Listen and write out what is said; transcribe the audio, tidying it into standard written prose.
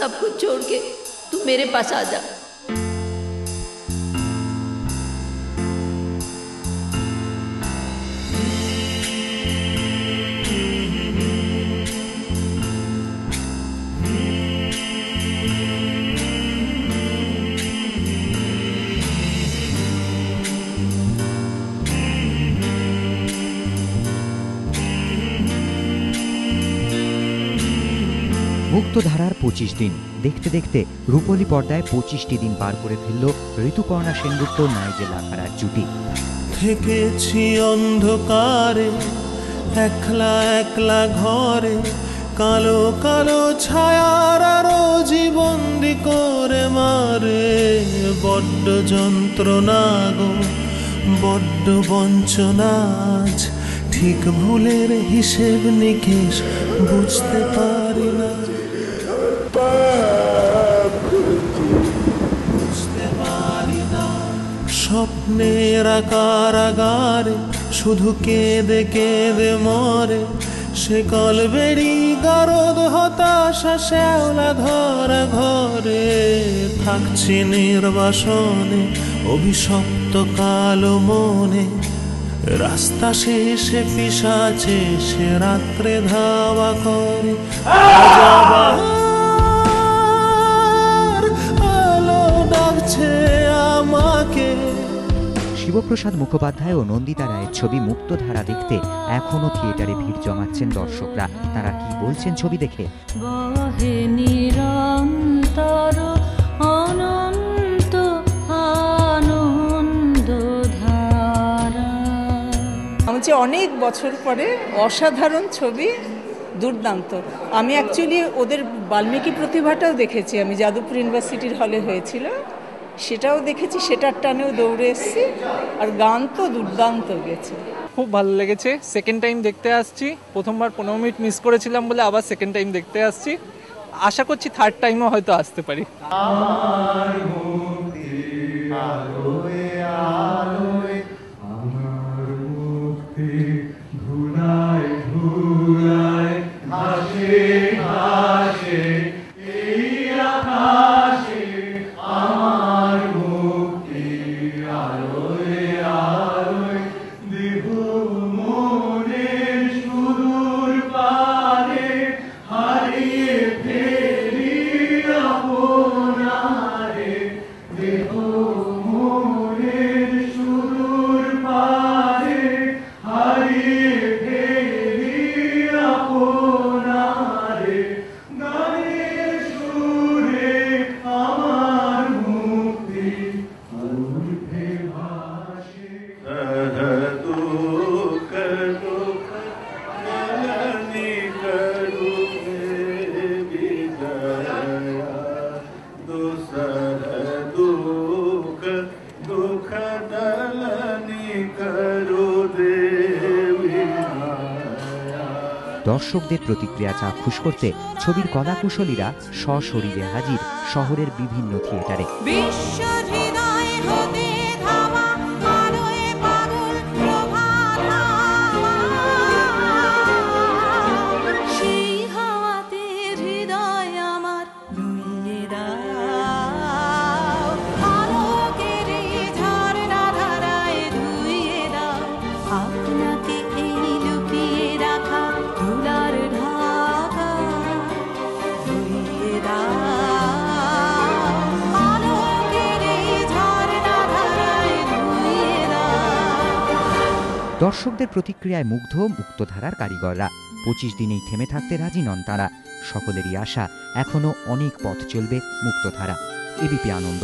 सब कुछ छोड़ के तू मेरे पास आ जा। মুক্তধারার 25 দিন দেখতে দেখতে রূপলী পর্দায় 25টি দিন পার করে ফেলল ঋতুপর্ণা সেনগুপ্ত নাইজেল আখাড়ার জুটি। থেকেছি অন্ধকারে একলা একলা ঘরে, কালো কালো ছায়ার আরো জীবন্দি করে মারে। বড্ড যন্ত্রণা গো, বড্ড বঞ্চনা, ঠিক ভুলের হিসেব নিকেশ বুঝতে পারি না। স্বপ্নের কারাগারে শুধু কেঁদে কেঁদে মরে, সে কলবেড়ি গারদ হতাশা শ্যাওলা ধরা ঘরে। থাকছি নির্বাসনে অভিশপ্ত কালো মনে, রাস্তা শেষে পিশাচে সে রাত্রে ধাওয়া করে। আলো ডাকছে আমাকে। শিবপ্রসাদ মুখোপাধ্যায় ও নন্দিতা রায়ের ছবি মুক্তধারা দেখতে এখনো থিয়েটারে ভিড় জমাচ্ছেন দর্শকরা। তারা কি বলছেন ছবি দেখে? যে অনেক বছর পরে অসাধারণ ছবি, দুর্দান্ত। আমি অ্যাকচুয়ালি ওদের বাল্মীকি প্রতিভাটাও দেখেছি, আমি যাদবপুর ইউনিভার্সিটির হলে হয়েছিল, সেটাও দেখেছি, সেটার টানেও দৌড়ে এসেছি। আর গান তো দুর্দান্ত গেছে, খুব ভালো লেগেছে। সেকেন্ড টাইম দেখতে আসছি, প্রথমবার 15 মিনিট মিস করেছিলাম বলে আবার সেকেন্ড টাইম দেখতে আসছি। আশা করছি থার্ড টাইমও হয়তো আসতে পারি। দর্শকদের প্রতিক্রিয়া চাক্ষুষ করতে ছবির কলাকুশলীরা সশরীরে হাজির শহরের বিভিন্ন থিয়েটারে। দর্শকদের প্রতিক্রিয়ায় মুগ্ধ মুক্তধারার কারিগররা। 25 দিনেই থেমে থাকতে রাজি নন তারা। সকলেরই আশা এখনো অনেক পথ চলবে মুক্তধারা। এবিপি আনন্দ।